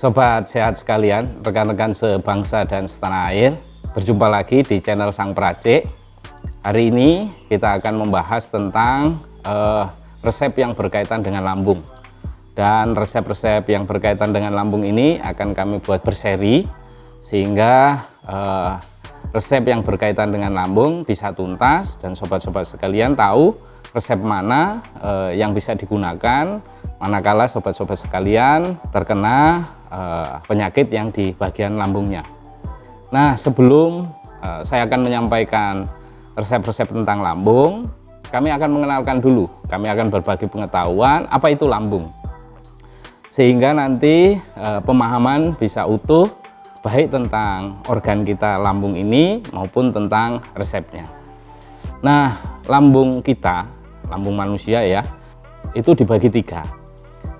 Sobat sehat sekalian, rekan-rekan sebangsa dan setanah air, berjumpa lagi di channel Sang Peracik. Hari ini kita akan membahas tentang resep yang berkaitan dengan lambung. Dan resep-resep yang berkaitan dengan lambung ini akan kami buat berseri, sehingga resep yang berkaitan dengan lambung bisa tuntas dan sobat-sobat sekalian tahu resep mana yang bisa digunakan manakala sobat-sobat sekalian terkena penyakit yang di bagian lambungnya. Nah, sebelum saya akan menyampaikan resep-resep tentang lambung, kami akan mengenalkan dulu, kami akan berbagi pengetahuan apa itu lambung, sehingga nanti pemahaman bisa utuh baik tentang organ kita lambung ini maupun tentang resepnya. Nah, lambung kita, lambung manusia ya, itu dibagi tiga.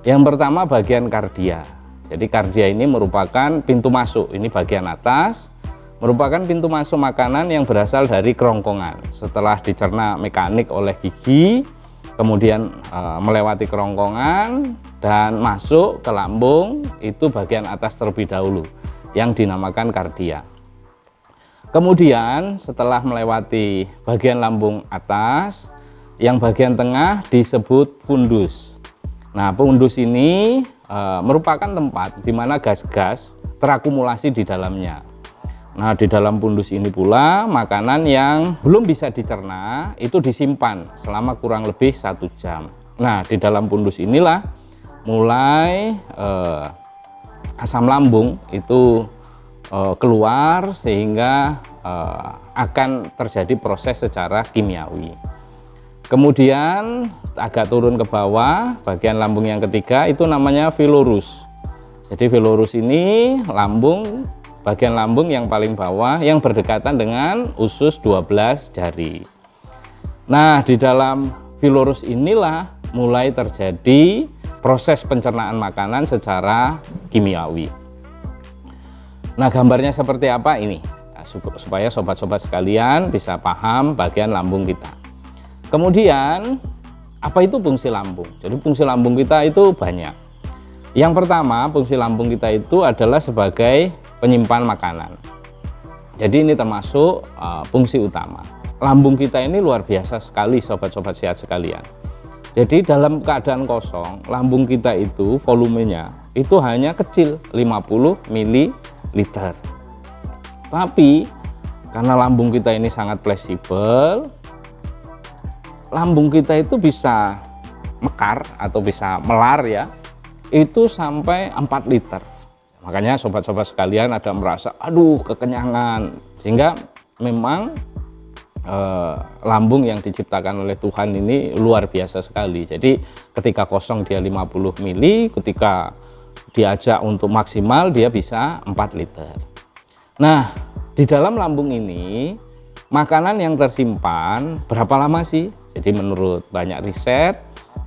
Yang pertama bagian kardia. Jadi kardia ini merupakan pintu masuk, ini bagian atas, merupakan pintu masuk makanan yang berasal dari kerongkongan. Setelah dicerna mekanik oleh gigi, kemudian melewati kerongkongan dan masuk ke lambung, itu bagian atas terlebih dahulu yang dinamakan kardia. Kemudian setelah melewati bagian lambung atas, yang bagian tengah disebut fundus. Nah, fundus ini merupakan tempat di mana gas-gas terakumulasi di dalamnya. Nah, di dalam fundus ini pula makanan yang belum bisa dicerna itu disimpan selama kurang lebih 1 jam. Nah, di dalam fundus inilah mulai asam lambung itu keluar, sehingga akan terjadi proses secara kimiawi. Kemudian agak turun ke bawah, bagian lambung yang ketiga itu namanya vilorus. Jadi vilorus ini lambung, bagian lambung yang paling bawah yang berdekatan dengan usus 12 jari. Nah, di dalam vilorus inilah mulai terjadi proses pencernaan makanan secara kimiawi. Nah, gambarnya seperti apa ini? Nah, supaya sobat-sobat sekalian bisa paham bagian lambung kita. Kemudian, apa itu fungsi lambung? Jadi fungsi lambung kita itu banyak. Yang pertama, fungsi lambung kita itu adalah sebagai penyimpan makanan. Jadi ini termasuk fungsi utama. Lambung kita ini luar biasa sekali sobat-sobat sehat sekalian. Jadi dalam keadaan kosong, lambung kita itu volumenya itu hanya kecil, 50 ml. Tapi karena lambung kita ini sangat fleksibel, lambung kita itu bisa mekar atau bisa melar ya, itu sampai 4 liter. Makanya sobat-sobat sekalian ada merasa aduh kekenyangan, sehingga memang lambung yang diciptakan oleh Tuhan ini luar biasa sekali. Jadi ketika kosong dia 50 ml, ketika diajak untuk maksimal dia bisa 4 liter. Nah, di dalam lambung ini makanan yang tersimpan berapa lama sih? Jadi menurut banyak riset,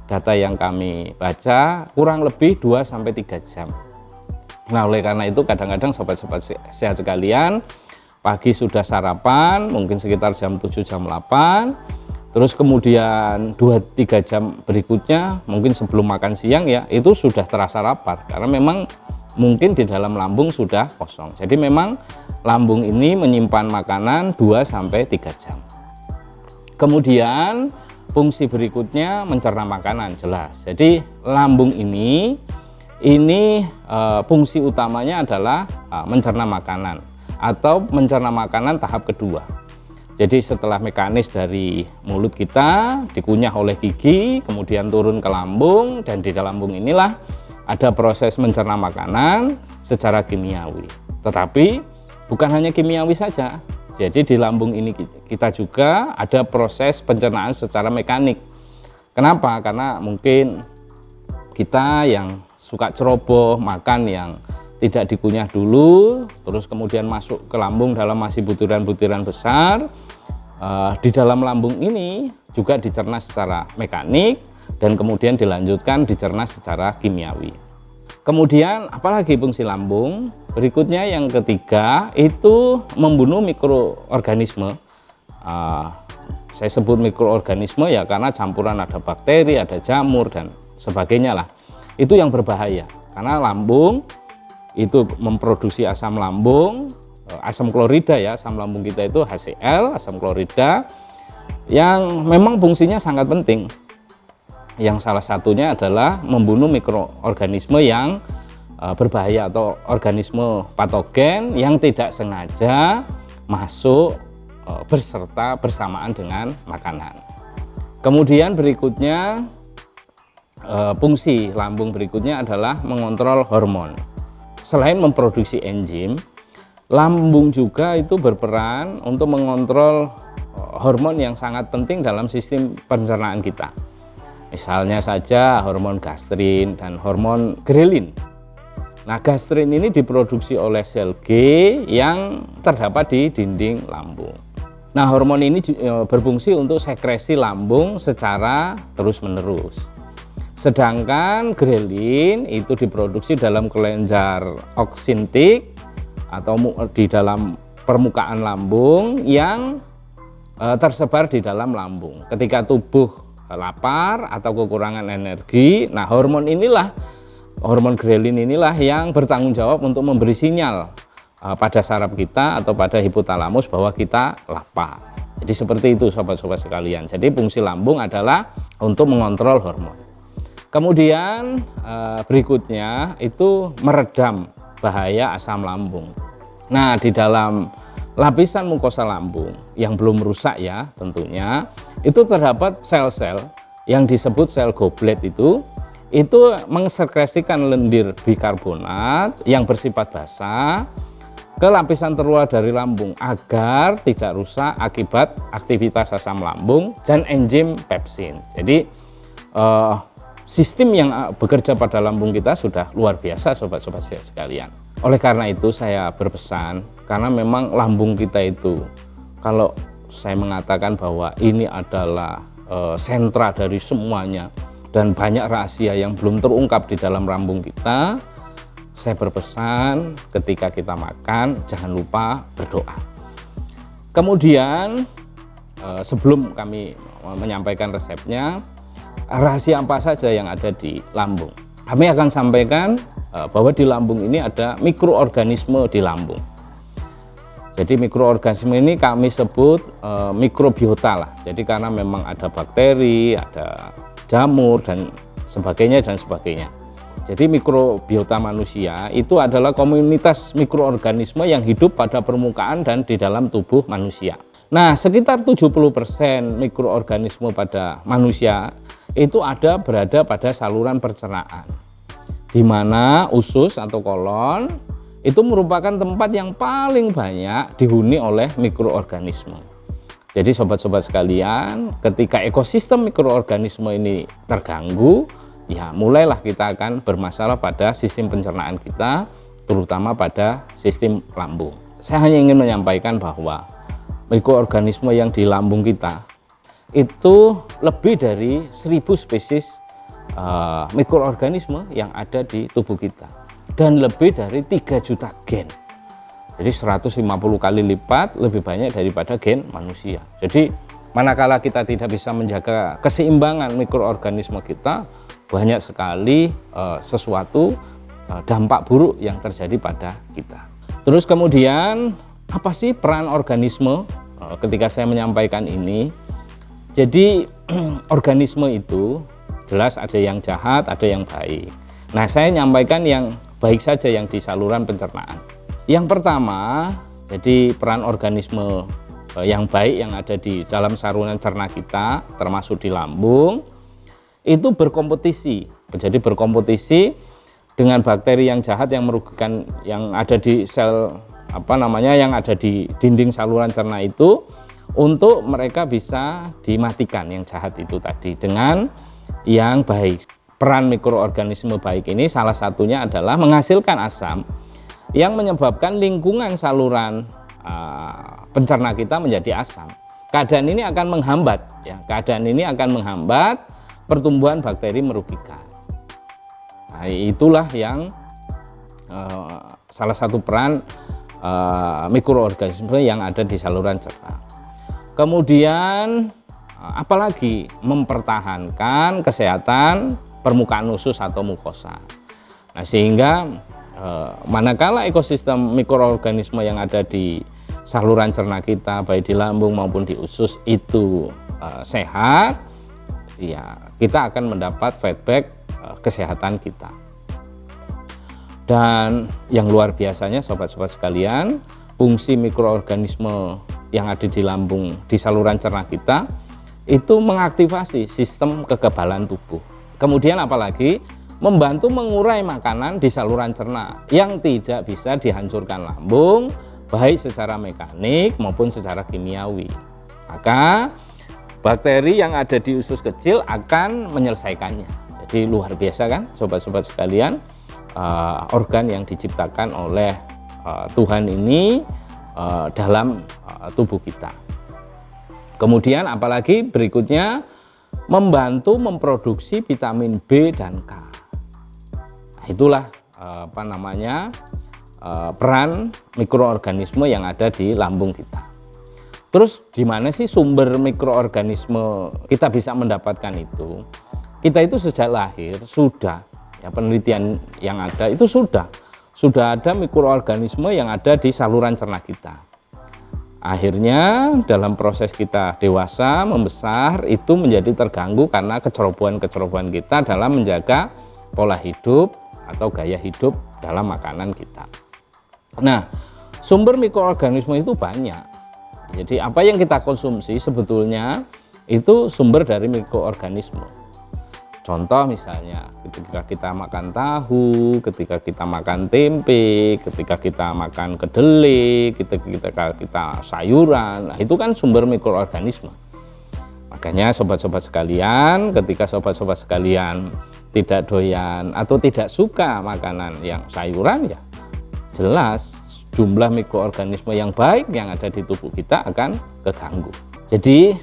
data yang kami baca kurang lebih 2-3 jam. Nah, oleh karena itu kadang-kadang sobat-sobat sehat sekalian, pagi sudah sarapan mungkin sekitar jam 7 jam 8, terus kemudian 2-3 jam berikutnya mungkin sebelum makan siang ya, itu sudah terasa lapar karena memang mungkin di dalam lambung sudah kosong. Jadi memang lambung ini menyimpan makanan 2-3 jam. Kemudian fungsi berikutnya mencerna makanan, jelas. Jadi lambung ini fungsi utamanya adalah mencerna makanan atau mencerna makanan tahap kedua. Jadi setelah mekanis dari mulut kita dikunyah oleh gigi, kemudian turun ke lambung, dan di dalam lambung inilah ada proses mencerna makanan secara kimiawi. Tetapi bukan hanya kimiawi saja. Jadi di lambung ini kita juga ada proses pencernaan secara mekanik. Kenapa? Karena mungkin kita yang suka ceroboh, makan yang tidak dikunyah dulu, terus kemudian masuk ke lambung dalam masih butiran-butiran besar. Di dalam lambung ini juga dicerna secara mekanik dan kemudian dilanjutkan dicerna secara kimiawi. Kemudian apalagi fungsi lambung? Berikutnya yang ketiga itu membunuh mikroorganisme. Saya sebut mikroorganisme ya karena campuran ada bakteri, ada jamur dan sebagainya lah. Itu yang berbahaya karena lambung itu memproduksi asam lambung, asam klorida ya, asam lambung kita itu HCl, asam klorida, yang memang fungsinya sangat penting. Yang salah satunya adalah membunuh mikroorganisme yang berbahaya atau organisme patogen yang tidak sengaja masuk berserta bersamaan dengan makanan. Kemudian berikutnya, fungsi lambung berikutnya adalah mengontrol hormon. Selain memproduksi enzim, lambung juga itu berperan untuk mengontrol hormon yang sangat penting dalam sistem pencernaan kita. Misalnya saja hormon gastrin dan hormon grelin. Nah, gastrin ini diproduksi oleh sel G yang terdapat di dinding lambung. Nah, hormon ini berfungsi untuk sekresi lambung secara terus-menerus. Sedangkan grelin itu diproduksi dalam kelenjar oksintik atau di dalam permukaan lambung yang tersebar di dalam lambung. Ketika tubuh lapar atau kekurangan energi, nah hormon grelin inilah yang bertanggung jawab untuk memberi sinyal pada saraf kita atau pada hipotalamus bahwa kita lapar. Jadi seperti itu sobat-sobat sekalian. Jadi fungsi lambung adalah untuk mengontrol hormon. Kemudian berikutnya itu meredam bahaya asam lambung. Nah, di dalam lapisan mukosa lambung yang belum rusak ya tentunya, itu terdapat sel-sel yang disebut sel goblet itu mengekskresikan lendir bikarbonat yang bersifat basah ke lapisan terluar dari lambung agar tidak rusak akibat aktivitas asam lambung dan enzim pepsin. Jadi sistem yang bekerja pada lambung kita sudah luar biasa sobat-sobat sekalian. Oleh karena itu saya berpesan, karena memang lambung kita itu, kalau saya mengatakan bahwa ini adalah sentra dari semuanya dan banyak rahasia yang belum terungkap di dalam lambung kita, saya berpesan ketika kita makan jangan lupa berdoa. Kemudian sebelum kami menyampaikan resepnya, rahasia apa saja yang ada di lambung? Kami akan sampaikan bahwa di lambung ini ada mikroorganisme di lambung. Jadi mikroorganisme ini kami sebut mikrobiota lah. Jadi karena memang ada bakteri, ada jamur dan sebagainya. Jadi mikrobiota manusia itu adalah komunitas mikroorganisme yang hidup pada permukaan dan di dalam tubuh manusia. Nah, sekitar 70% mikroorganisme pada manusia itu berada pada saluran pencernaan, di mana usus atau kolon itu merupakan tempat yang paling banyak dihuni oleh mikroorganisme. Jadi sobat-sobat sekalian, ketika ekosistem mikroorganisme ini terganggu, ya mulailah kita akan bermasalah pada sistem pencernaan kita, terutama pada sistem lambung. Saya hanya ingin menyampaikan bahwa mikroorganisme yang di lambung kita itu lebih dari 1000 spesies mikroorganisme yang ada di tubuh kita, dan lebih dari 3 juta gen. Jadi 150 kali lipat lebih banyak daripada gen manusia. Jadi manakala kita tidak bisa menjaga keseimbangan mikroorganisme kita, banyak sekali sesuatu dampak buruk yang terjadi pada kita. Terus kemudian apa sih peran organisme ketika saya menyampaikan ini? Jadi organisme itu jelas ada yang jahat, ada yang baik. Nah, saya menyampaikan yang baik saja yang di saluran pencernaan. Yang pertama, jadi peran organisme yang baik yang ada di dalam saluran cerna kita, termasuk di lambung, itu berkompetisi. Jadi berkompetisi dengan bakteri yang jahat yang merugikan yang ada di sel yang ada di dinding saluran cerna itu, untuk mereka bisa dimatikan yang jahat itu tadi dengan yang baik. Peran mikroorganisme baik ini salah satunya adalah menghasilkan asam yang menyebabkan lingkungan saluran pencerna kita menjadi asam. Keadaan ini akan menghambat pertumbuhan bakteri merugikan. Nah, itulah yang salah satu peran mikroorganisme yang ada di saluran cerna. Kemudian apalagi mempertahankan kesehatan permukaan usus atau mukosa. Nah, sehingga Manakala ekosistem mikroorganisme yang ada di saluran cerna kita, baik di lambung maupun di usus itu sehat, ya kita akan mendapat feedback kesehatan kita. Dan yang luar biasanya sobat-sobat sekalian, fungsi mikroorganisme yang ada di lambung, di saluran cerna kita itu mengaktifasi sistem kekebalan tubuh. Kemudian apalagi membantu mengurai makanan di saluran cerna yang tidak bisa dihancurkan lambung, baik secara mekanik maupun secara kimiawi. Maka bakteri yang ada di usus kecil akan menyelesaikannya. Jadi luar biasa kan sobat-sobat sekalian, organ yang diciptakan oleh Tuhan ini dalam tubuh kita. Kemudian apalagi berikutnya membantu memproduksi vitamin B dan K. Nah, itulah peran mikroorganisme yang ada di lambung kita. Terus di mana sih sumber mikroorganisme kita bisa mendapatkan itu? Kita itu sejak lahir sudah, ya, penelitian yang ada itu sudah ada mikroorganisme yang ada di saluran cerna kita. Akhirnya dalam proses kita dewasa, membesar, itu menjadi terganggu karena kecerobohan-kecerobohan kita dalam menjaga pola hidup atau gaya hidup dalam makanan kita. Nah, sumber mikroorganisme itu banyak. Jadi apa yang kita konsumsi sebetulnya itu sumber dari mikroorganisme. Contoh misalnya ketika kita makan tahu, ketika kita makan tempe, ketika kita makan kedelai, ketika kita sayuran, nah itu kan sumber mikroorganisme. Makanya sobat-sobat sekalian, ketika sobat-sobat sekalian tidak doyan atau tidak suka makanan yang sayuran, ya jelas jumlah mikroorganisme yang baik yang ada di tubuh kita akan keganggu. Jadi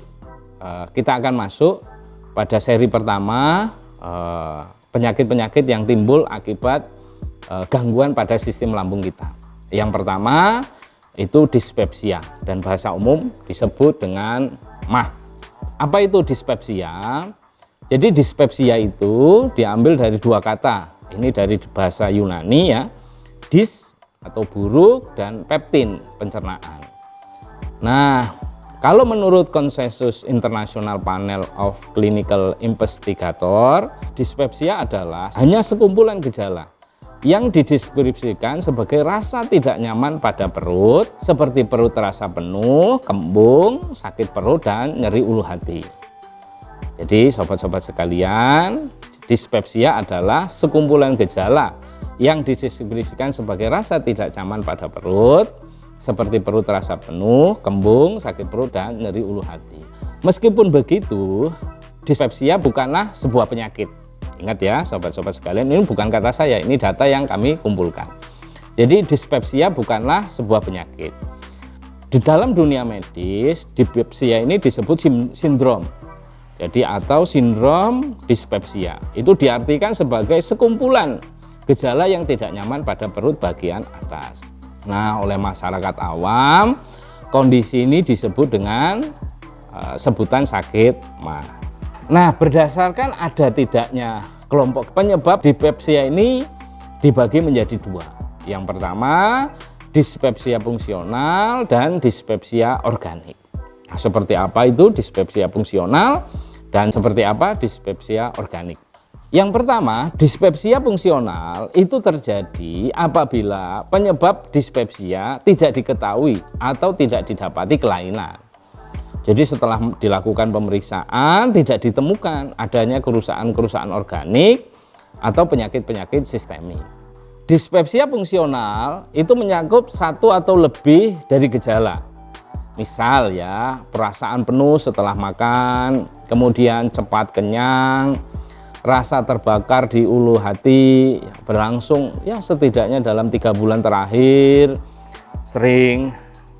kita akan masuk pada seri pertama, penyakit-penyakit yang timbul akibat gangguan pada sistem lambung kita. Yang pertama itu dispepsia, dan bahasa umum disebut dengan MAH. Apa itu dispepsia? Jadi dispepsia itu diambil dari dua kata. Ini dari bahasa Yunani ya, dis atau buruk dan peptin pencernaan. Nah, kalau menurut konsensus International Panel of Clinical Investigator, dispepsia adalah hanya sekumpulan gejala yang dideskripsikan sebagai rasa tidak nyaman pada perut, seperti perut terasa penuh, kembung, sakit perut, dan nyeri ulu hati. Jadi sobat-sobat sekalian, dispepsia adalah sekumpulan gejala yang dideskripsikan sebagai rasa tidak nyaman pada perut, seperti perut terasa penuh, kembung, sakit perut, dan nyeri ulu hati. Meskipun begitu, dispepsia bukanlah sebuah penyakit. Ingat ya sobat-sobat sekalian, ini bukan kata saya, ini data yang kami kumpulkan. Jadi dispepsia bukanlah sebuah penyakit. Di dalam dunia medis, dispepsia ini disebut sindrom. Jadi atau sindrom dispepsia. Itu diartikan sebagai sekumpulan gejala yang tidak nyaman pada perut bagian atas. Nah, oleh masyarakat awam, kondisi ini disebut dengan sebutan sakit MAH. Nah, berdasarkan ada tidaknya kelompok penyebab dispepsia ini dibagi menjadi dua. Yang pertama, dispepsia fungsional dan dispepsia organik. Nah, seperti apa itu dispepsia fungsional dan seperti apa dispepsia organik? Yang pertama, dispepsia fungsional itu terjadi apabila penyebab dispepsia tidak diketahui atau tidak didapati kelainan. Jadi setelah dilakukan pemeriksaan tidak ditemukan adanya kerusakan-kerusakan organik atau penyakit-penyakit sistemik. Dispepsia fungsional itu menyangkut satu atau lebih dari gejala. Misal ya, perasaan penuh setelah makan, kemudian cepat kenyang, rasa terbakar di ulu hati berlangsung ya setidaknya dalam 3 bulan terakhir, sering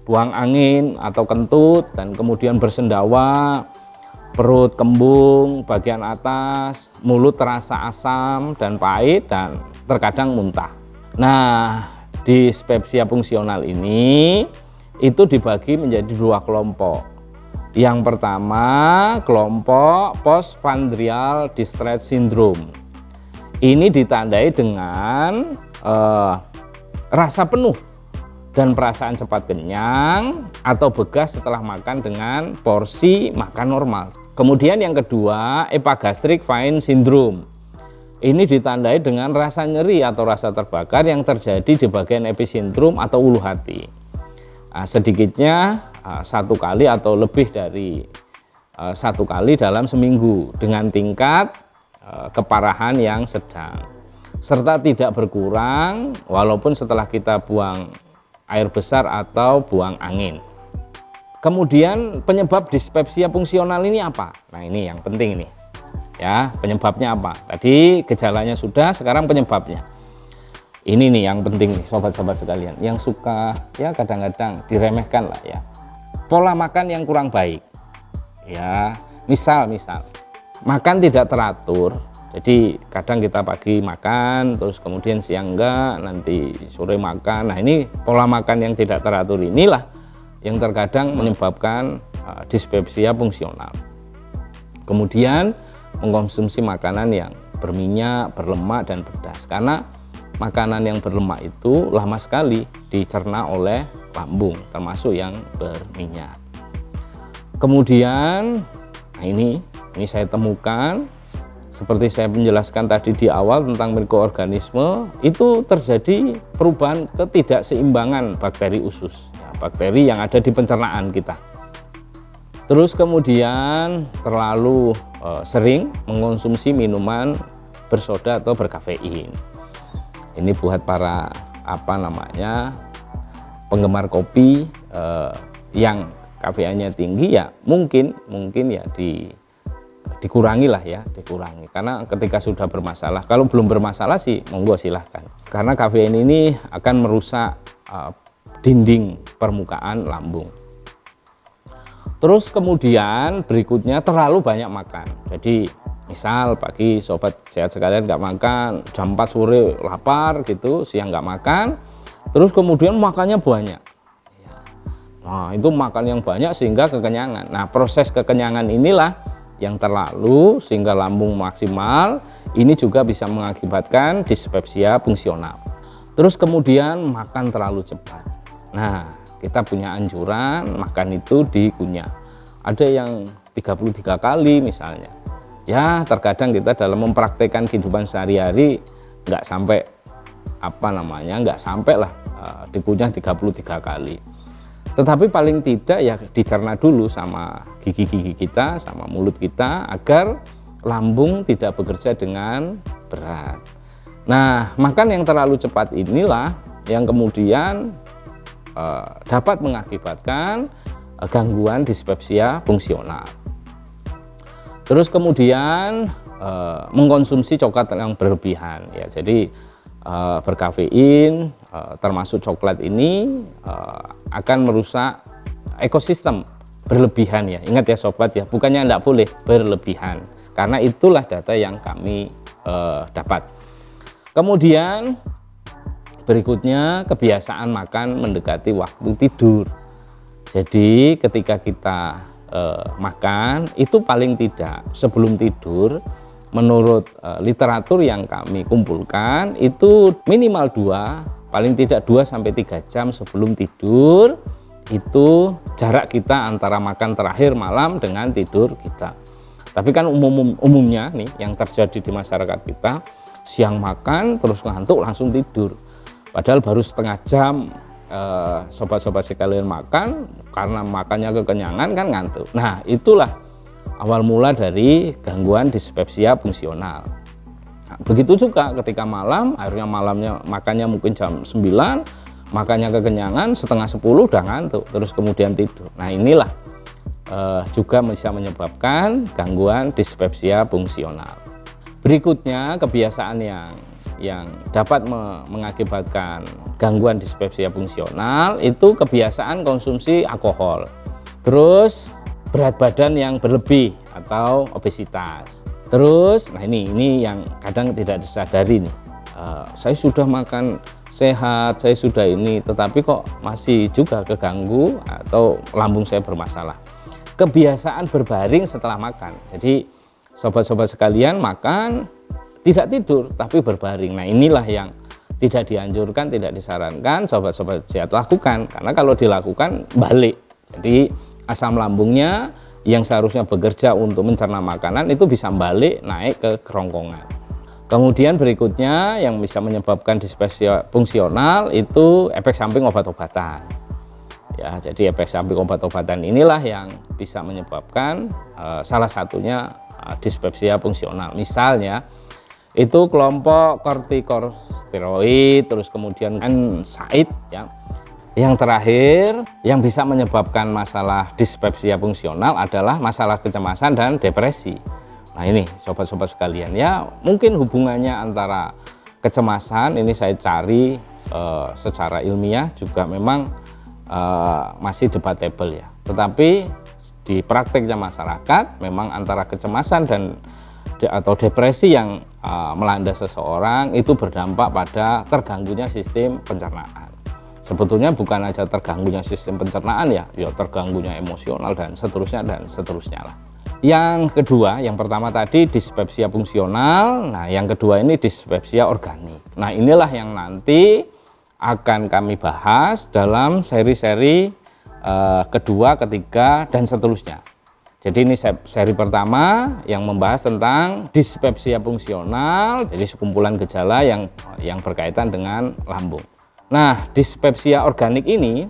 buang angin atau kentut, dan kemudian bersendawa, perut kembung bagian atas, mulut terasa asam dan pahit, dan terkadang muntah. Nah, dispepsia fungsional ini itu dibagi menjadi dua kelompok. Yang pertama, kelompok postprandial distress syndrome. Ini ditandai dengan rasa penuh dan perasaan cepat kenyang atau begas setelah makan dengan porsi makan normal. Kemudian yang kedua, epigastric vein syndrome. Ini ditandai dengan rasa nyeri atau rasa terbakar yang terjadi di bagian epicentrum atau ulu hati. Sedikitnya 1 kali atau lebih dari 1 kali dalam seminggu dengan tingkat keparahan yang sedang, serta tidak berkurang walaupun setelah kita buang air besar atau buang angin. Kemudian penyebab dispepsia fungsional ini apa? Nah ini yang penting nih ya, penyebabnya apa? Tadi gejalanya sudah, sekarang penyebabnya. Ini nih yang penting nih sobat-sobat sekalian, yang suka ya kadang-kadang diremehkan lah ya, pola makan yang kurang baik ya. Misal makan tidak teratur, jadi kadang kita pagi makan, terus kemudian siang enggak, nanti sore makan. Nah ini pola makan yang tidak teratur inilah yang terkadang menyebabkan dispepsia fungsional. Kemudian mengkonsumsi makanan yang berminyak, berlemak, dan pedas. Karena makanan yang berlemak itu lama sekali dicerna oleh lambung, termasuk yang berminyak. Kemudian, nah ini saya temukan, seperti saya menjelaskan tadi di awal tentang mikroorganisme, itu terjadi perubahan ketidakseimbangan bakteri usus, ya, bakteri yang ada di pencernaan kita. Terus kemudian terlalu sering mengonsumsi minuman bersoda atau berkafein. Ini buat para penggemar kopi yang kafeinnya tinggi, ya mungkin ya dikurangi lah ya, dikurangi. Karena ketika sudah bermasalah, kalau belum bermasalah sih monggo silahkan. Karena kafein ini akan merusak dinding permukaan lambung. Terus kemudian berikutnya terlalu banyak makan. Jadi misal pagi sobat sehat sekalian nggak makan, jam 4 sore lapar gitu, siang nggak makan, terus kemudian makannya banyak. Nah itu makan yang banyak sehingga kekenyangan. Nah proses kekenyangan inilah yang terlalu sehingga lambung maksimal, ini juga bisa mengakibatkan dispepsia fungsional. Terus kemudian makan terlalu cepat. Nah kita punya anjuran makan itu dikunyah. Ada yang 33 kali misalnya. Ya terkadang kita dalam mempraktekkan kehidupan sehari-hari nggak sampai dikunyah 33 kali. Tetapi paling tidak ya dicerna dulu sama gigi-gigi kita, sama mulut kita, agar lambung tidak bekerja dengan berat. Nah makan yang terlalu cepat inilah yang kemudian dapat mengakibatkan gangguan dispepsia fungsional. Terus kemudian mengkonsumsi coklat yang berlebihan ya, jadi berkafein termasuk coklat ini akan merusak ekosistem berlebihan ya. Ingat ya sobat ya, bukannya tidak boleh berlebihan, karena itulah data yang kami dapat. Kemudian berikutnya kebiasaan makan mendekati waktu tidur. Jadi ketika kita makan itu paling tidak sebelum tidur, menurut literatur yang kami kumpulkan itu minimal 2, paling tidak 2-3 jam sebelum tidur, itu jarak kita antara makan terakhir malam dengan tidur kita. Tapi kan umumnya nih yang terjadi di masyarakat kita, siang makan terus ngantuk langsung tidur. Padahal baru setengah jam sobat-sobat sekalian makan, karena makannya kekenyangan kan ngantuk. Nah itulah awal mula dari gangguan dispepsia fungsional. Nah, begitu juga ketika malam, akhirnya malamnya makannya mungkin jam 9, makannya kekenyangan, setengah 10 udah ngantuk, terus kemudian tidur. Nah inilah juga bisa menyebabkan gangguan dispepsia fungsional. Berikutnya kebiasaan yang dapat mengakibatkan gangguan dispepsia fungsional itu kebiasaan konsumsi alkohol, terus berat badan yang berlebih atau obesitas. Terus nah ini yang kadang tidak disadari nih, saya sudah makan sehat, saya sudah ini, tetapi kok masih juga keganggu atau lambung saya bermasalah. Kebiasaan berbaring setelah makan. Jadi sobat-sobat sekalian makan tidak tidur tapi berbaring. Nah inilah yang tidak dianjurkan, tidak disarankan sobat-sobat sehat lakukan, karena kalau dilakukan balik. Jadi asam lambungnya yang seharusnya bekerja untuk mencerna makanan itu bisa balik naik ke kerongkongan. Kemudian berikutnya yang bisa menyebabkan dispepsia fungsional itu efek samping obat-obatan. Ya, jadi efek samping obat-obatan inilah yang bisa menyebabkan salah satunya dispepsia fungsional. Misalnya itu kelompok kortikosteroid, terus kemudian NSAID ya. Yang terakhir yang bisa menyebabkan masalah dispepsia fungsional adalah masalah kecemasan dan depresi. Nah ini sobat-sobat sekalian ya, mungkin hubungannya antara kecemasan ini saya cari secara ilmiah juga memang masih debatable ya. Tetapi di prakteknya masyarakat memang antara kecemasan dan atau depresi yang melanda seseorang itu berdampak pada terganggunya sistem pencernaan. Sebetulnya bukan aja terganggunya sistem pencernaan ya terganggunya emosional dan seterusnya lah. Yang kedua, yang pertama tadi dispepsia fungsional, nah yang kedua ini dispepsia organik. Nah inilah yang nanti akan kami bahas dalam seri-seri kedua, ketiga, dan seterusnya. Jadi ini seri pertama yang membahas tentang dispepsia fungsional, jadi sekumpulan gejala yang berkaitan dengan lambung. Nah, dispepsia organik ini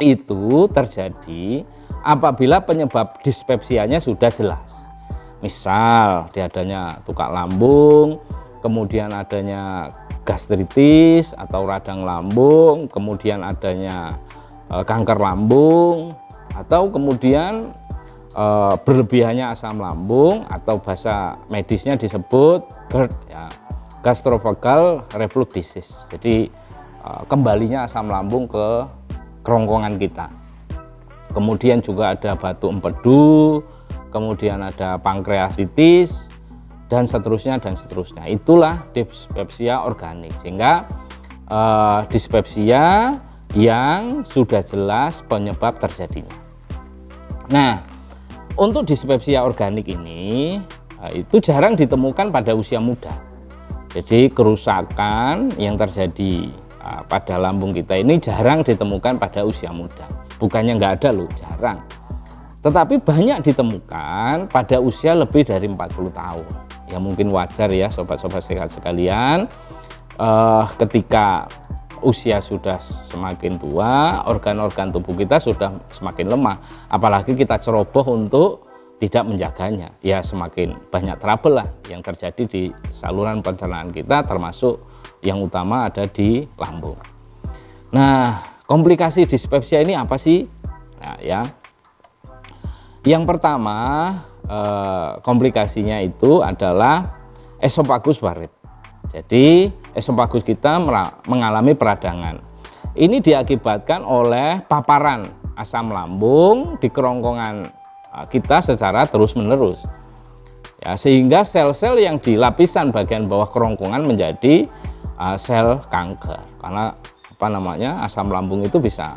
itu terjadi apabila penyebab dispepsianya sudah jelas. Misal adanya tukak lambung, kemudian adanya gastritis atau radang lambung, kemudian adanya kanker lambung, atau kemudian berlebihannya asam lambung atau bahasa medisnya disebut GERD ya, gastroesophageal reflux disease. Jadi kembalinya asam lambung ke kerongkongan kita. Kemudian juga ada batu empedu, kemudian ada pankreatitis, dan seterusnya dan seterusnya. Itulah dispepsia organik. Sehingga dispepsia yang sudah jelas penyebab terjadinya. Nah, untuk dispepsia organik ini itu jarang ditemukan pada usia muda. Jadi kerusakan yang terjadi pada lambung kita ini jarang ditemukan pada usia muda. Bukannya nggak ada loh, jarang. Tetapi banyak ditemukan pada usia lebih dari 40 tahun. Ya mungkin wajar ya sobat-sobat sehat sekalian, ketika usia sudah semakin tua, organ-organ tubuh kita sudah semakin lemah. Apalagi kita ceroboh untuk tidak menjaganya. Ya semakin banyak trouble lah yang terjadi di saluran pencernaan kita, termasuk yang utama ada di lambung. Nah, komplikasi dispepsia ini apa sih? Nah, ya. Yang pertama, komplikasinya itu adalah esofagus barit. Jadi, esofagus kita mengalami peradangan. Ini diakibatkan oleh paparan asam lambung di kerongkongan kita secara terus-menerus. Ya, sehingga sel-sel yang di lapisan bagian bawah kerongkongan menjadi sel kanker. Karena asam lambung itu bisa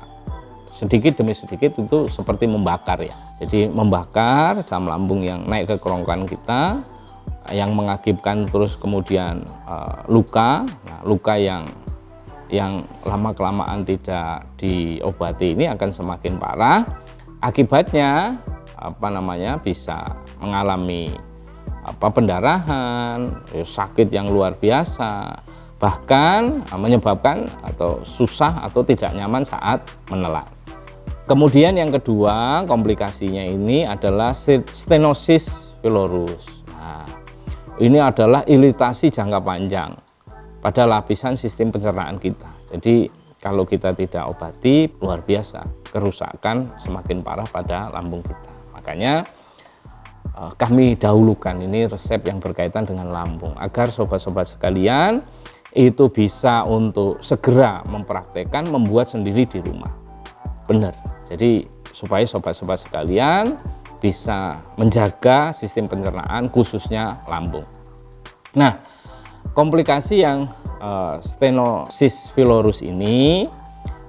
sedikit demi sedikit itu seperti membakar ya. Jadi membakar asam lambung yang naik ke kerongkongan kita, yang mengakibatkan terus kemudian luka. Nah, luka yang lama kelamaan tidak diobati ini akan semakin parah. Akibatnya bisa mengalami pendarahan, sakit yang luar biasa, bahkan menyebabkan atau susah atau tidak nyaman saat menelan. Kemudian yang kedua komplikasinya ini adalah stenosis pilorus. Nah, ini adalah iritasi jangka panjang pada lapisan sistem pencernaan kita. Jadi kalau kita tidak obati, luar biasa kerusakan semakin parah pada lambung kita. Makanya kami dahulukan ini resep yang berkaitan dengan lambung agar sobat-sobat sekalian itu bisa untuk segera mempraktekkan membuat sendiri di rumah. Benar. Jadi supaya sobat-sobat sekalian bisa menjaga sistem pencernaan khususnya lambung. Nah, komplikasi yang stenosis pilorus ini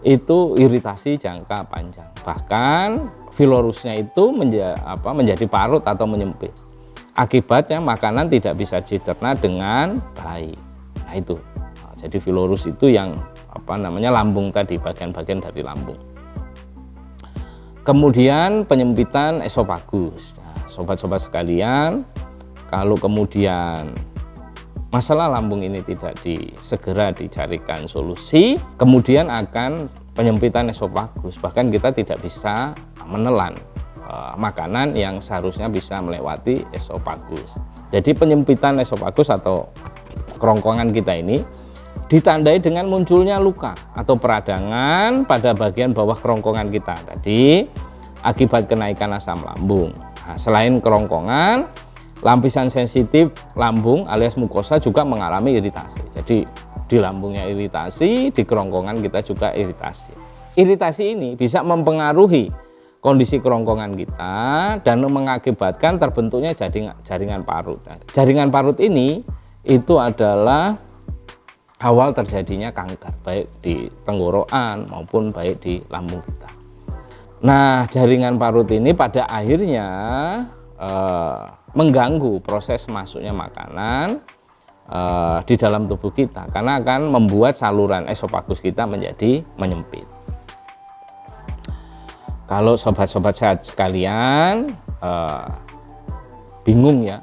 itu iritasi jangka panjang. Bahkan pilorusnya itu menjadi parut atau menyempit. Akibatnya makanan tidak bisa dicerna dengan baik. Nah itu. Jadi vilorus itu yang lambung tadi, bagian-bagian dari lambung. Kemudian penyempitan esofagus. Nah, sobat-sobat sekalian, kalau kemudian masalah lambung ini tidak segera dicarikan solusi, kemudian akan penyempitan esofagus. Bahkan kita tidak bisa menelan makanan yang seharusnya bisa melewati esofagus. Jadi penyempitan esofagus atau kerongkongan kita ini ditandai dengan munculnya luka atau peradangan pada bagian bawah kerongkongan kita tadi akibat kenaikan asam lambung. Nah, selain kerongkongan, lapisan sensitif lambung alias mukosa juga mengalami iritasi. Jadi di lambungnya iritasi, di kerongkongan kita juga iritasi. Iritasi ini bisa mempengaruhi kondisi kerongkongan kita dan mengakibatkan terbentuknya jaringan parut. Nah, jaringan parut ini itu adalah awal terjadinya kanker, baik di tenggorokan maupun baik di lambung kita. Nah, jaringan parut ini pada akhirnya mengganggu proses masuknya makanan di dalam tubuh kita, karena akan membuat saluran esofagus kita menjadi menyempit. Kalau sobat-sobat sehat sekalian bingung ya,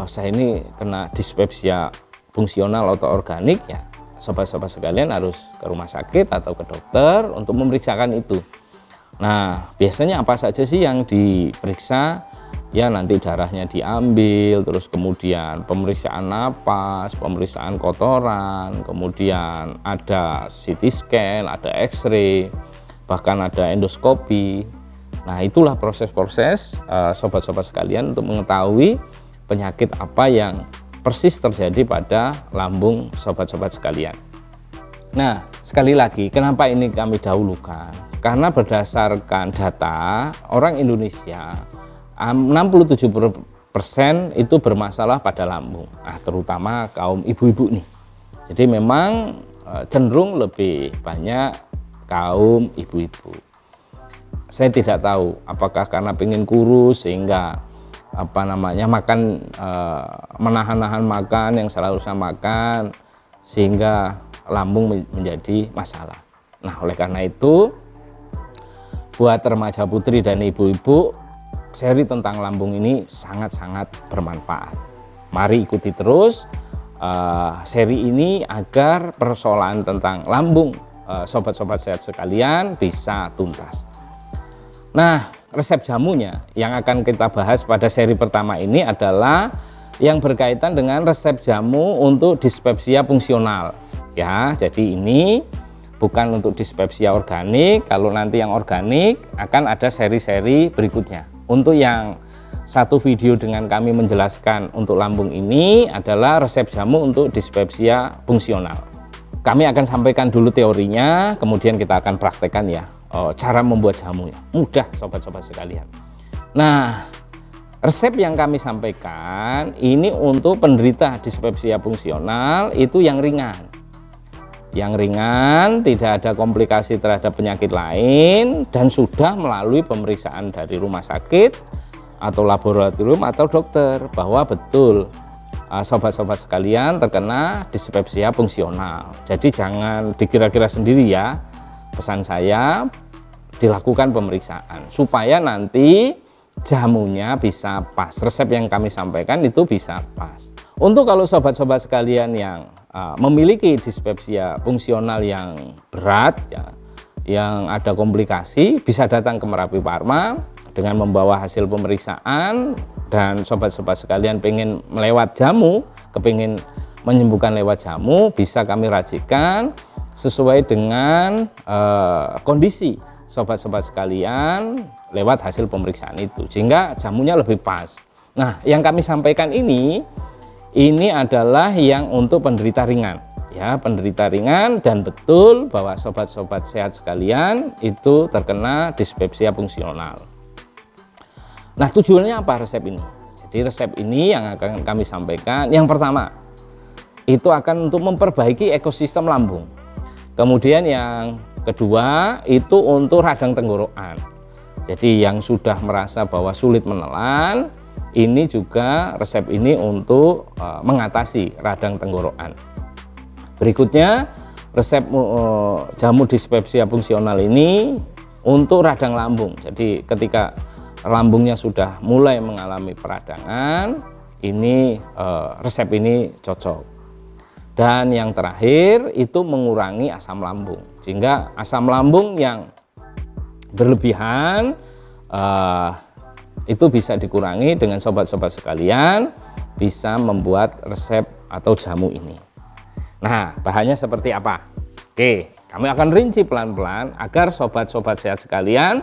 saya ini kena dispepsia fungsional atau organik, ya sobat-sobat sekalian harus ke rumah sakit atau ke dokter untuk memeriksakan itu. Nah, biasanya apa saja sih yang diperiksa? Ya, nanti darahnya diambil, terus kemudian pemeriksaan napas, pemeriksaan kotoran, kemudian ada CT scan, ada X-ray, bahkan ada endoskopi. Nah, itulah proses-proses sobat-sobat sekalian untuk mengetahui penyakit apa yang persis terjadi pada lambung sobat-sobat sekalian. Nah, sekali lagi, kenapa ini kami dahulukan? Karena berdasarkan data orang Indonesia, 67% itu bermasalah pada lambung. Nah, terutama kaum ibu-ibu nih. Jadi memang cenderung lebih banyak kaum ibu-ibu. Saya tidak tahu apakah karena pengen kurus sehingga makan menahan-nahan makan yang seharusnya makan sehingga lambung menjadi masalah. Nah, oleh karena itu buat remaja putri dan ibu-ibu, seri tentang lambung ini sangat-sangat bermanfaat. Mari ikuti terus seri ini agar persoalan tentang lambung sobat-sobat sehat sekalian bisa tuntas. Nah, resep jamunya yang akan kita bahas pada seri pertama ini adalah yang berkaitan dengan resep jamu untuk dispepsia fungsional. Ya, jadi ini bukan untuk dispepsia organik. Kalau nanti yang organik akan ada seri-seri berikutnya. Untuk yang satu video dengan kami menjelaskan untuk lambung ini adalah resep jamu untuk dispepsia fungsional. Kami akan sampaikan dulu teorinya, kemudian kita akan praktekkan ya cara membuat jamunya. Mudah sobat-sobat sekalian. Nah, resep yang kami sampaikan ini untuk penderita dispepsia fungsional itu yang ringan. Yang ringan, tidak ada komplikasi terhadap penyakit lain dan sudah melalui pemeriksaan dari rumah sakit atau laboratorium atau dokter bahwa betul sobat-sobat sekalian terkena dispepsia fungsional. Jadi jangan dikira-kira sendiri ya. Pesan saya, dilakukan pemeriksaan supaya nanti jamunya bisa pas. Resep yang kami sampaikan itu bisa pas. Untuk kalau sobat-sobat sekalian yang memiliki dispepsia fungsional yang berat ya, yang ada komplikasi, bisa datang ke Merapi Pharma dengan membawa hasil pemeriksaan. Dan sobat-sobat sekalian pengen melewat jamu, kepingin menyembuhkan lewat jamu, bisa kami racikan sesuai dengan kondisi sobat-sobat sekalian lewat hasil pemeriksaan itu, sehingga jamunya lebih pas. Nah, yang kami sampaikan ini adalah yang untuk penderita ringan ya, penderita ringan, dan betul bahwa sobat-sobat sehat sekalian itu terkena dispepsia fungsional. Nah, tujuannya apa resep ini? Jadi resep ini yang akan kami sampaikan, yang pertama itu akan untuk memperbaiki ekosistem lambung. Kemudian yang kedua itu untuk radang tenggorokan. Jadi yang sudah merasa bahwa sulit menelan, ini juga resep ini untuk mengatasi radang tenggorokan. Berikutnya resep jamu dispepsia fungsional ini untuk radang lambung. Jadi ketika lambungnya sudah mulai mengalami peradangan, ini resep ini cocok. Dan yang terakhir itu mengurangi asam lambung, sehingga asam lambung yang berlebihan itu bisa dikurangi dengan sobat-sobat sekalian, bisa membuat resep atau jamu ini. Nah, bahannya seperti apa? Oke, kami akan rinci pelan-pelan agar sobat-sobat sehat sekalian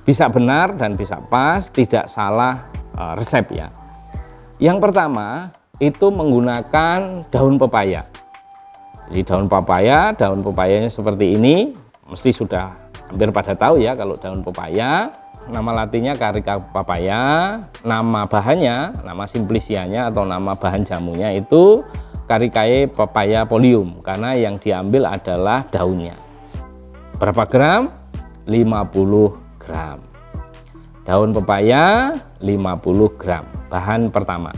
bisa benar dan bisa pas, tidak salah resep ya. Yang pertama itu menggunakan daun pepaya. Jadi daun pepayanya seperti ini, mesti sudah hampir pada tahu ya kalau daun pepaya. Nama latinnya Carica papaya, nama bahannya, nama simplicianya atau nama bahan jamunya itu Caricaea papaya Polium, karena yang diambil adalah daunnya. Berapa gram? 50 gram. Daun pepaya 50 gram, bahan pertama.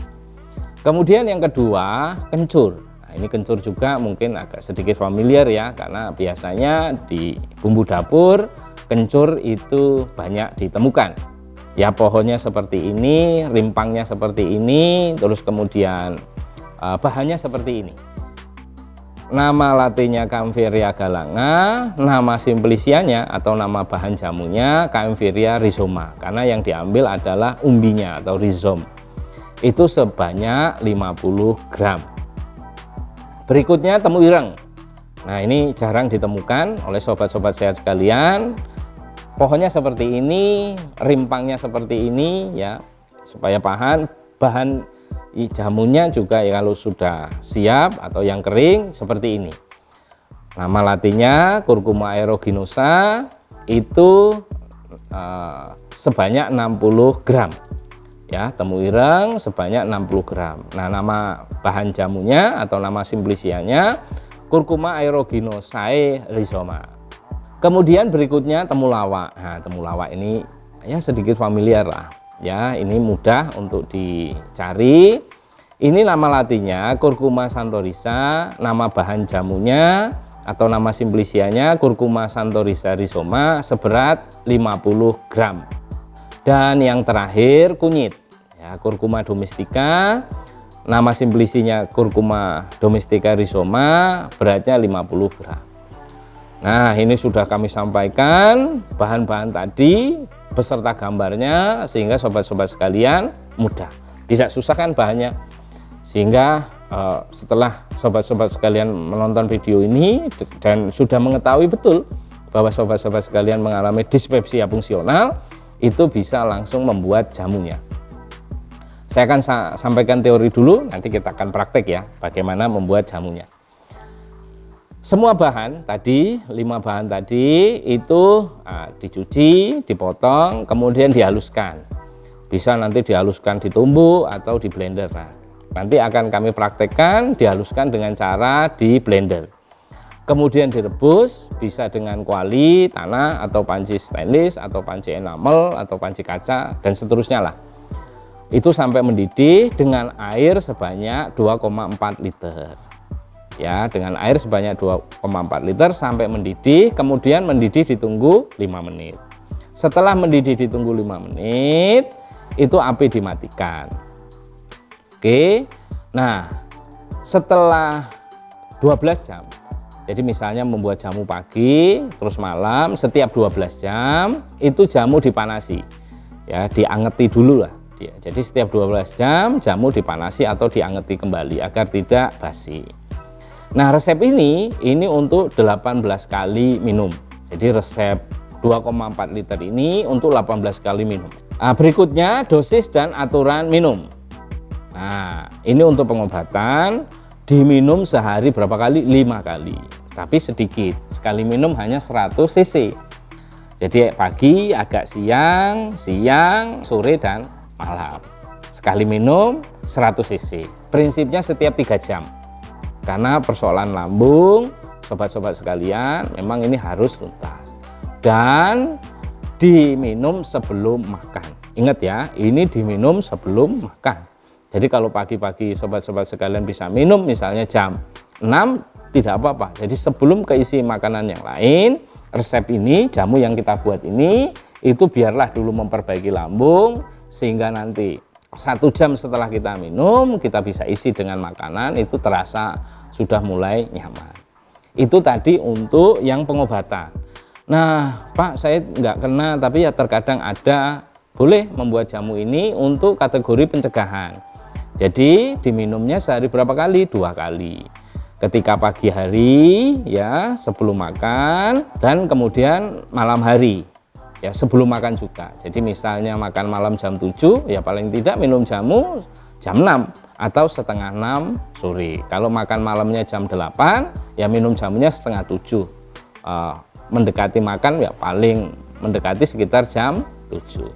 Kemudian yang kedua, kencur. Nah, ini kencur juga mungkin agak sedikit familiar ya, karena biasanya di bumbu dapur kencur itu banyak ditemukan. Ya, pohonnya seperti ini, rimpangnya seperti ini, terus kemudian bahannya seperti ini. Nama latinnya Kaempferia galanga, nama simplicianya atau nama bahan jamunya Kaempferia rhizoma, karena yang diambil adalah umbinya atau rhizome. Itu sebanyak 50 gram. Berikutnya temu ireng. Nah, ini jarang ditemukan oleh sobat-sobat sehat sekalian. Pohonnya seperti ini, rimpangnya seperti ini ya, supaya bahan jamunya juga ya, kalau sudah siap atau yang kering seperti ini. Nama latinnya Curcuma aeruginosa, itu sebanyak 60 gram ya, temu ireng sebanyak 60 gram. Nah, nama bahan jamunya atau nama simplicianya Curcuma aeruginosae rhizoma. Kemudian berikutnya temulawak. Nah, temulawak ini ya sedikit familiar lah ya, ini mudah untuk dicari. Ini nama latinnya Curcuma santorisa, nama bahan jamunya atau nama simplicianya Curcuma santorisa rhizoma, seberat 50 gram. Dan yang terakhir kunyit ya, Curcuma domestica, nama simplicinya Curcuma domestica rhizoma, beratnya 50 gram. Nah, ini sudah kami sampaikan bahan-bahan tadi beserta gambarnya, sehingga sobat-sobat sekalian mudah, tidak susah kan bahannya. Sehingga setelah sobat-sobat sekalian menonton video ini dan sudah mengetahui betul bahwa sobat-sobat sekalian mengalami dispepsia fungsional, itu bisa langsung membuat jamunya. Saya akan sampaikan teori dulu, nanti kita akan praktek ya bagaimana membuat jamunya. Semua bahan tadi, 5 bahan tadi itu dicuci, dipotong, kemudian dihaluskan. Bisa nanti dihaluskan ditumbuk atau di blender. Nah, nanti akan kami praktekkan dihaluskan dengan cara di blender. Kemudian direbus, bisa dengan kuali, tanah, atau panci stainless, atau panci enamel, atau panci kaca, dan seterusnya lah. Itu sampai mendidih dengan air sebanyak 2,4 liter. Ya, dengan air sebanyak 2,4 liter sampai mendidih, kemudian mendidih ditunggu 5 menit. Setelah mendidih ditunggu 5 menit, itu api dimatikan. Oke. Nah, setelah 12 jam. Jadi misalnya membuat jamu pagi, terus malam, setiap 12 jam itu jamu dipanasi. Ya, diangeti dulu lah. Jadi setiap 12 jam jamu dipanasi atau diangeti kembali agar tidak basi. Nah, resep ini untuk 18 kali minum. Jadi resep 2,4 liter ini untuk 18 kali minum. Nah, berikutnya dosis dan aturan minum. Nah, ini untuk pengobatan diminum sehari berapa kali? 5 kali. Tapi sedikit. Sekali minum hanya 100 cc. Jadi pagi, agak siang, sore dan malam. Sekali minum 100 cc. Prinsipnya setiap 3 jam. Karena persoalan lambung, sobat-sobat sekalian, memang ini harus tuntas. Dan diminum sebelum makan. Ingat ya, ini diminum sebelum makan. Jadi kalau pagi-pagi sobat-sobat sekalian bisa minum misalnya jam 6, tidak apa-apa. Jadi sebelum keisi makanan yang lain, resep ini, jamu yang kita buat ini, itu biarlah dulu memperbaiki lambung, sehingga nanti 1 jam setelah kita minum, kita bisa isi dengan makanan, itu terasa sudah mulai nyaman. Itu tadi untuk yang pengobatan. Nah, Pak, saya nggak kena, tapi ya terkadang ada, boleh membuat jamu ini untuk kategori pencegahan. Jadi diminumnya sehari berapa kali? 2 kali. Ketika pagi hari ya sebelum makan, dan kemudian malam hari ya sebelum makan juga. Jadi misalnya makan malam jam 7 ya paling tidak minum jamu jam 6 atau setengah 6 sore. Kalau makan malamnya jam 8 ya minum jamunya setengah 7. Mendekati makan ya paling mendekati sekitar jam 7.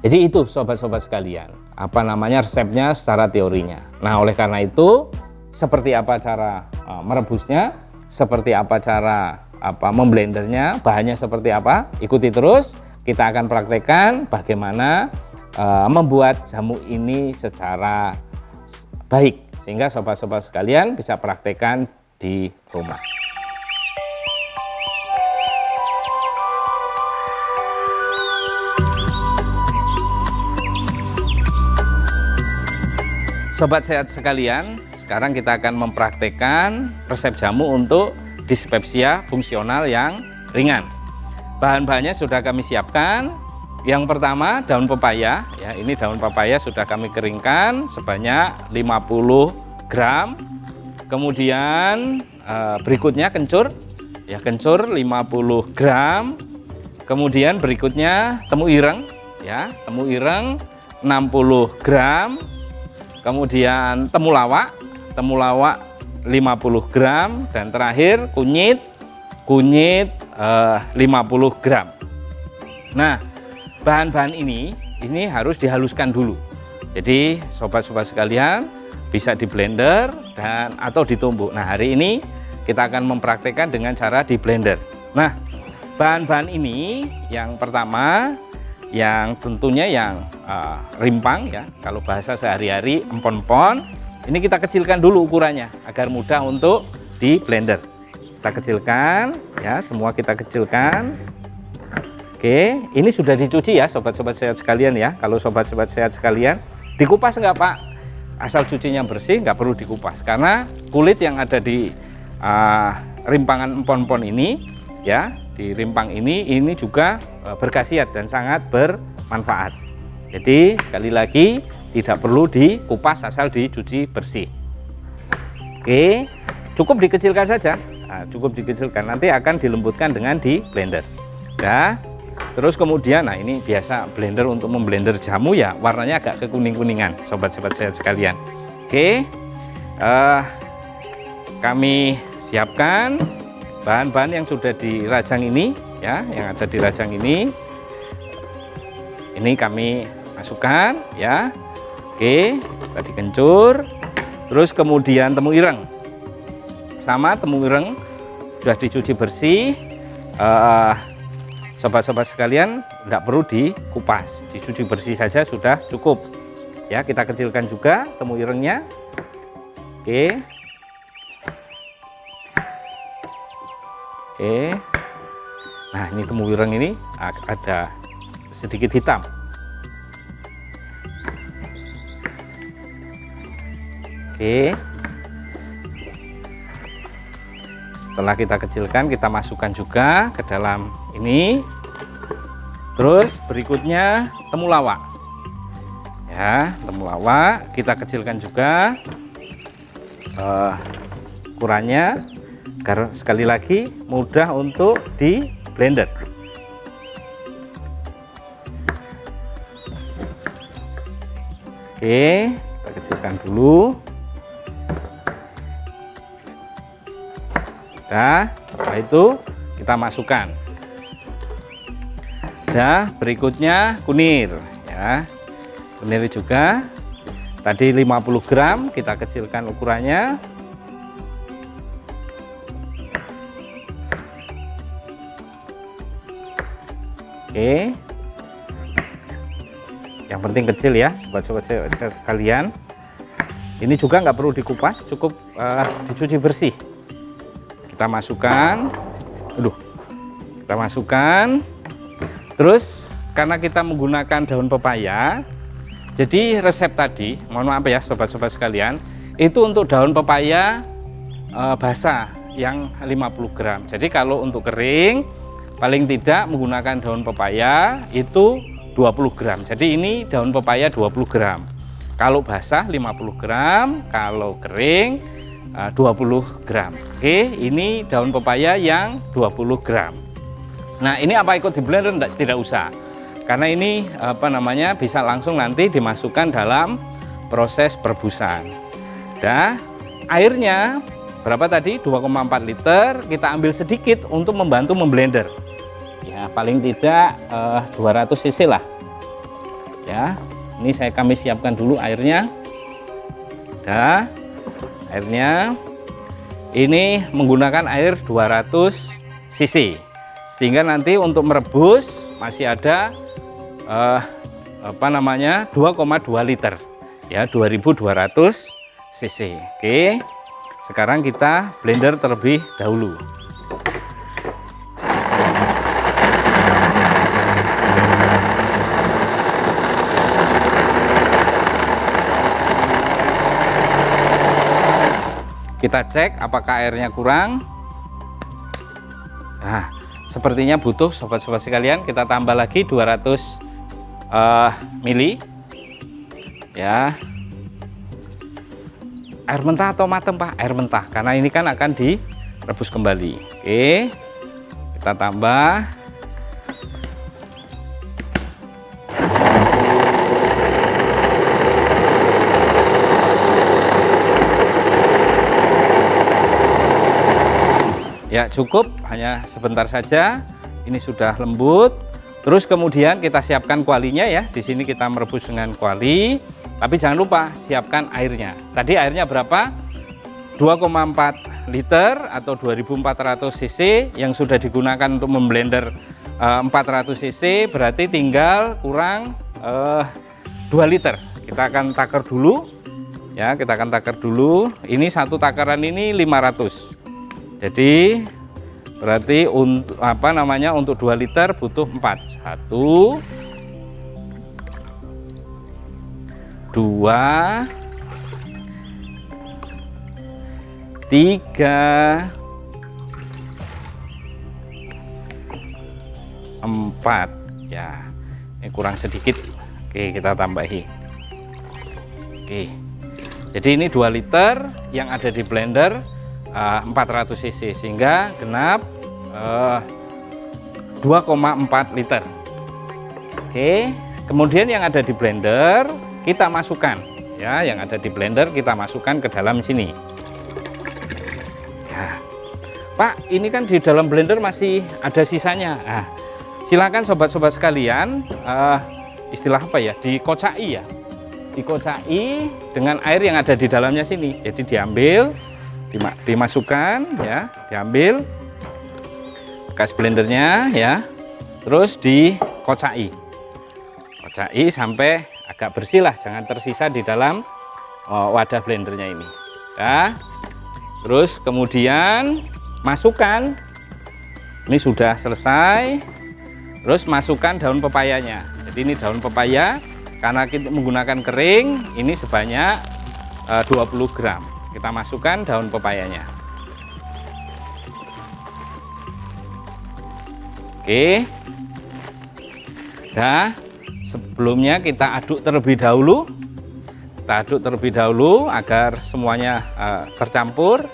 Jadi itu sobat-sobat sekalian, apa namanya resepnya secara teorinya. Nah, oleh karena itu seperti apa cara merebusnya, seperti apa cara memblendernya, bahannya seperti apa, ikuti terus. Kita akan praktekkan bagaimana membuat jamu ini secara baik, sehingga sobat-sobat sekalian bisa praktekkan di rumah. Sobat sehat sekalian, sekarang kita akan mempraktekkan resep jamu untuk dispepsia fungsional yang ringan. Bahan-bahannya sudah kami siapkan. Yang pertama daun pepaya, ya ini daun pepaya sudah kami keringkan sebanyak 50 gram. Kemudian berikutnya kencur, ya kencur 50 gram. Kemudian berikutnya temu ireng, ya temu ireng 60 gram. Kemudian temulawak 50 gram, dan terakhir kunyit 50 gram. Nah, bahan-bahan ini harus dihaluskan dulu. Jadi sobat-sobat sekalian bisa di blender dan atau ditumbuk. Nah, hari ini kita akan mempraktekkan dengan cara di blender. Nah, bahan-bahan ini yang pertama, yang tentunya yang rimpang, ya kalau bahasa sehari-hari empon-empon, ini kita kecilkan dulu ukurannya agar mudah untuk di blender. Kita kecilkan, ya semua kita kecilkan. Oke, ini sudah dicuci ya sobat-sobat sehat sekalian ya. Kalau sobat-sobat sehat sekalian, dikupas enggak Pak? Asal cucinya bersih, nggak perlu dikupas, karena kulit yang ada di rimpangan empon-empon ini, ya di rimpang ini juga berkhasiat dan sangat bermanfaat. Jadi sekali lagi tidak perlu dikupas, asal dicuci bersih. Oke, cukup dikecilkan saja. Nah, cukup dikecilkan, nanti akan dilembutkan dengan di blender. Nah, terus kemudian, nah ini biasa blender untuk memblender jamu ya, warnanya agak kekuning-kuningan, sobat-sobat sehat sekalian. Oke, kami siapkan bahan-bahan yang sudah dirajang ini, ya, yang ada di rajang ini kami masukkan, ya. Oke, tadi kencur, terus kemudian temu ireng, sama temu ireng sudah dicuci bersih. Sobat-sobat sekalian, tidak perlu dikupas, dicuci bersih saja sudah cukup. Ya, kita kecilkan juga temu irengnya. Oke. Oke. Nah, ini temu ireng ini ada sedikit hitam. Oke. Setelah kita kecilkan, kita masukkan juga ke dalam ini. Terus berikutnya temulawak. Ya, temulawak kita kecilkan juga ukurannya agar sekali lagi mudah untuk di blender. Oke, kita kecilkan dulu. Nah, setelah itu kita masukkan. Nah, berikutnya kunir, ya. Kunir juga. Tadi 50 gram kita kecilkan ukurannya. Oke. Yang penting kecil ya, sobat-sobat sekalian. Ini juga nggak perlu dikupas, cukup dicuci bersih. kita masukkan. Kita masukkan. Terus karena kita menggunakan daun pepaya, jadi resep tadi, mohon maaf ya sobat-sobat sekalian, itu untuk daun pepaya basah yang 50 gram. Jadi kalau untuk kering paling tidak menggunakan daun pepaya itu 20 gram. Jadi ini daun pepaya 20 gram. Kalau basah 50 gram, kalau kering 20 gram. Oke, ini daun pepaya yang 20 gram. Nah, ini apa ikut di blender? Tidak usah. Karena ini bisa langsung nanti dimasukkan dalam proses perebusan. Dah, airnya berapa tadi? 2,4 liter. Kita ambil sedikit untuk membantu memblender. Ya, paling tidak 200 cc lah. Ya, ini kami siapkan dulu airnya. Dah, airnya ini menggunakan air 200 cc. Sehingga nanti untuk merebus masih ada 2,2 liter. Ya, 2200 cc. Oke. Sekarang kita blender terlebih dahulu. Kita cek apakah airnya kurang. Nah, sepertinya butuh sobat-sobat sekalian, kita tambah lagi 200 mili. Ya. Air mentah atau matang, Pak? Air mentah, karena ini kan akan direbus kembali. Oke. Kita tambah. Ya, cukup, hanya sebentar saja. Ini sudah lembut. Terus kemudian kita siapkan kualinya ya. Di sini kita merebus dengan kuali. Tapi jangan lupa siapkan airnya. Tadi airnya berapa? 2,4 liter atau 2400 cc yang sudah digunakan untuk memblender 400 cc, berarti tinggal kurang 2 liter. Kita akan takar dulu. Ya, kita akan takar dulu. Ini satu takaran ini 500. Jadi berarti untuk untuk 2 liter butuh 4. 1 2 3 4. Ya, ini kurang sedikit. Oke, kita tambahi. Oke. Jadi ini 2 liter yang ada di blender 400 cc sehingga genap 2,4 liter. Oke, kemudian yang ada di blender kita masukkan ya, yang ada di blender kita masukkan ke dalam sini. Ya. Pak, ini kan di dalam blender masih ada sisanya. Nah, silakan sobat-sobat sekalian, istilah apa ya, dikocai ya, dikocai dengan air yang ada di dalamnya sini. Jadi diambil, dimasukkan ya, diambil bekas blendernya ya, terus dikocai, kocai sampai agak bersih lah, jangan tersisa di dalam wadah blendernya ini ya. Terus kemudian masukkan, ini sudah selesai, terus masukkan daun pepayanya. Jadi ini daun pepaya, karena kita menggunakan kering, ini sebanyak 20 gram. Kita masukkan daun pepayanya. Oke. Nah, sebelumnya kita aduk terlebih dahulu. Kita aduk terlebih dahulu agar semuanya tercampur.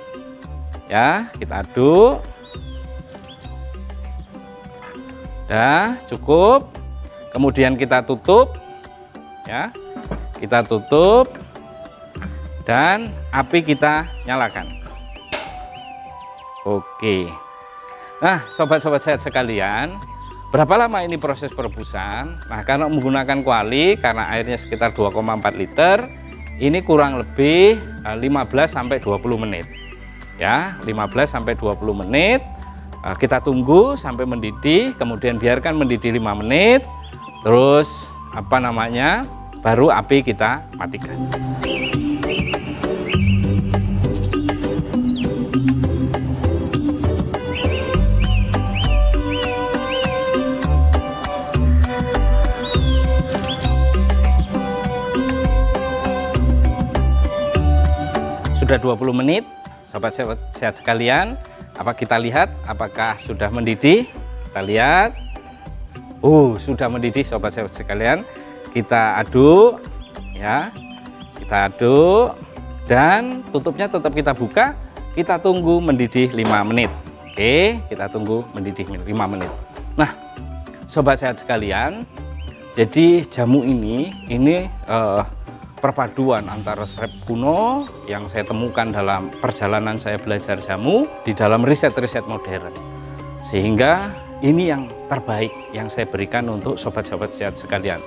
Ya, kita aduk. Dah, cukup. Kemudian kita tutup. Ya. Kita tutup. Dan api kita nyalakan. Oke. Nah, sobat-sobat sehat sekalian, berapa lama ini proses perebusan? Nah, kalau menggunakan kuali, karena airnya sekitar 2,4 liter, ini kurang lebih 15 sampai 20 menit. Ya, 15 sampai 20 menit. Kita tunggu sampai mendidih, kemudian biarkan mendidih 5 menit. Terus baru api kita matikan. sudah 20 menit, sobat sehat sekalian. Apa kita lihat apakah sudah mendidih? Kita lihat. Sudah mendidih sobat sehat sekalian. Kita aduk ya. Kita aduk dan tutupnya tetap kita buka. Kita tunggu mendidih 5 menit. Oke, kita tunggu mendidih 5 menit. Nah, sobat sehat sekalian, jadi jamu ini perpaduan antara resep kuno yang saya temukan dalam perjalanan saya belajar jamu di dalam riset-riset modern, sehingga ini yang terbaik yang saya berikan untuk sobat-sobat sehat sekalian.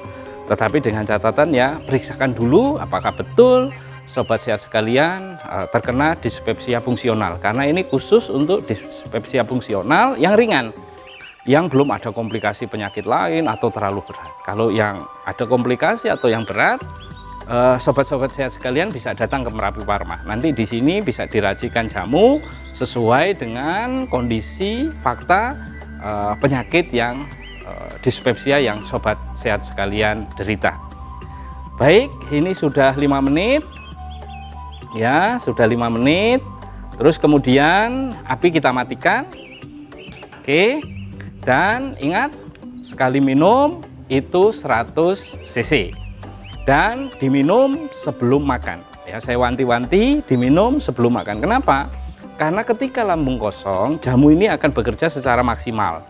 Tetapi dengan catatan ya, periksakan dulu apakah betul sobat sehat sekalian terkena dispepsia fungsional, karena ini khusus untuk dispepsia fungsional yang ringan, yang belum ada komplikasi penyakit lain atau terlalu berat. Kalau yang ada komplikasi atau yang berat, sobat-sobat sehat sekalian bisa datang ke Merapi Pharma. Nanti di sini bisa diracikan jamu sesuai dengan kondisi fakta penyakit yang dispepsia yang sobat sehat sekalian derita. Baik, ini sudah 5 menit. Ya, sudah 5 menit. Terus kemudian api kita matikan. Oke. Dan ingat, sekali minum itu 100 cc. Dan diminum sebelum makan ya, saya wanti-wanti diminum sebelum makan. Kenapa? Karena ketika lambung kosong, jamu ini akan bekerja secara maksimal,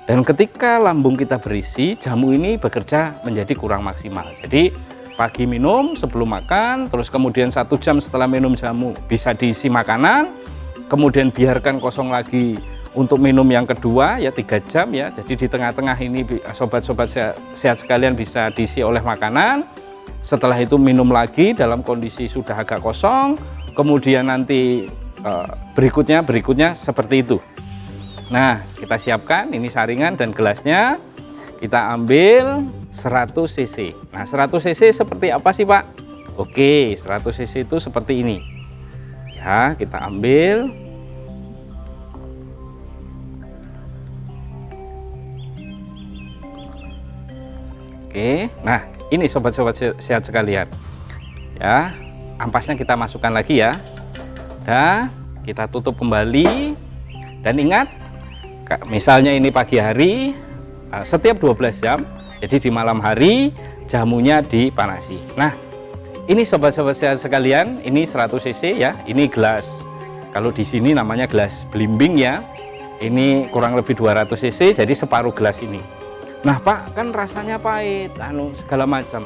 dan ketika lambung kita berisi, jamu ini bekerja menjadi kurang maksimal. Jadi pagi minum sebelum makan, terus kemudian 1 jam setelah minum jamu bisa diisi makanan, kemudian biarkan kosong lagi untuk minum yang kedua ya 3 jam ya. Jadi di tengah-tengah ini sobat-sobat sehat sekalian bisa diisi oleh makanan. Setelah itu minum lagi dalam kondisi sudah agak kosong, kemudian nanti berikutnya seperti itu. Nah, kita siapkan ini saringan dan gelasnya, kita ambil 100 cc. Nah, 100 cc seperti apa sih Pak? Oke, 100 cc itu seperti ini ya, kita ambil. Oke, nah ini sobat-sobat sehat sekalian ya, ampasnya kita masukkan lagi ya, dan kita tutup kembali. Dan ingat, misalnya ini pagi hari, setiap 12 jam, jadi di malam hari jamunya dipanasi. Nah, ini sobat-sobat sehat sekalian, ini 100 cc ya, ini gelas, kalau di sini namanya gelas belimbing ya, ini kurang lebih 200 cc, jadi separuh gelas ini. Nah Pak, kan rasanya pahit, segala macam.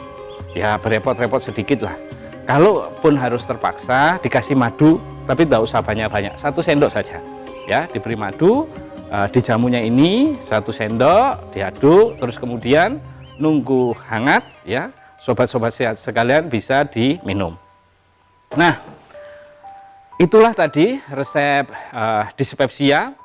Ya berepot-repot sedikit lah. Kalaupun harus terpaksa dikasih madu, tapi tidak usah banyak-banyak, 1 sendok saja. Ya, diberi madu di jamunya ini 1 sendok, diaduk, terus kemudian nunggu hangat ya. Sobat-sobat sehat sekalian bisa diminum. Nah, itulah tadi resep dispepsia.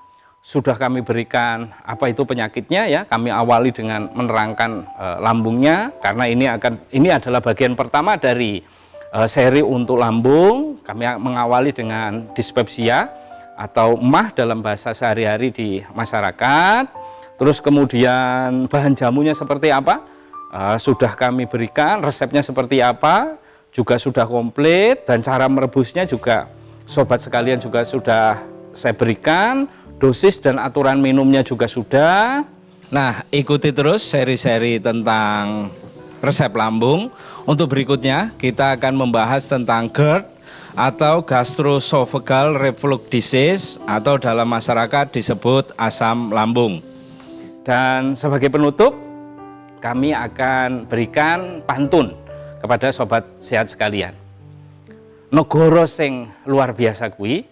Sudah kami berikan apa itu penyakitnya ya. Kami awali dengan menerangkan lambungnya, karena ini adalah bagian pertama dari seri untuk lambung. Kami mengawali dengan dispepsia atau emah dalam bahasa sehari-hari di masyarakat. Terus kemudian bahan jamunya seperti apa, sudah kami berikan, resepnya seperti apa juga sudah komplit, dan cara merebusnya juga sobat sekalian juga sudah saya berikan. Dosis dan aturan minumnya juga sudah. Nah, ikuti terus seri-seri tentang resep lambung. Untuk berikutnya kita akan membahas tentang GERD atau gastroesophageal reflux disease, atau dalam masyarakat disebut asam lambung. Dan sebagai penutup, kami akan berikan pantun kepada sobat sehat sekalian. Negara sing luar biasa kuwi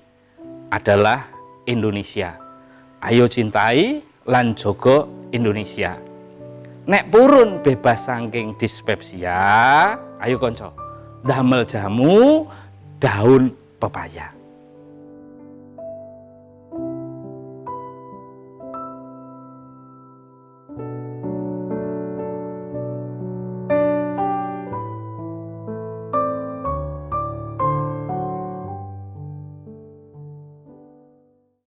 adalah Indonesia. Ayo cintai lan jogo Indonesia. Nek purun bebas saking dispepsia, ayo konco damel jamu daun pepaya.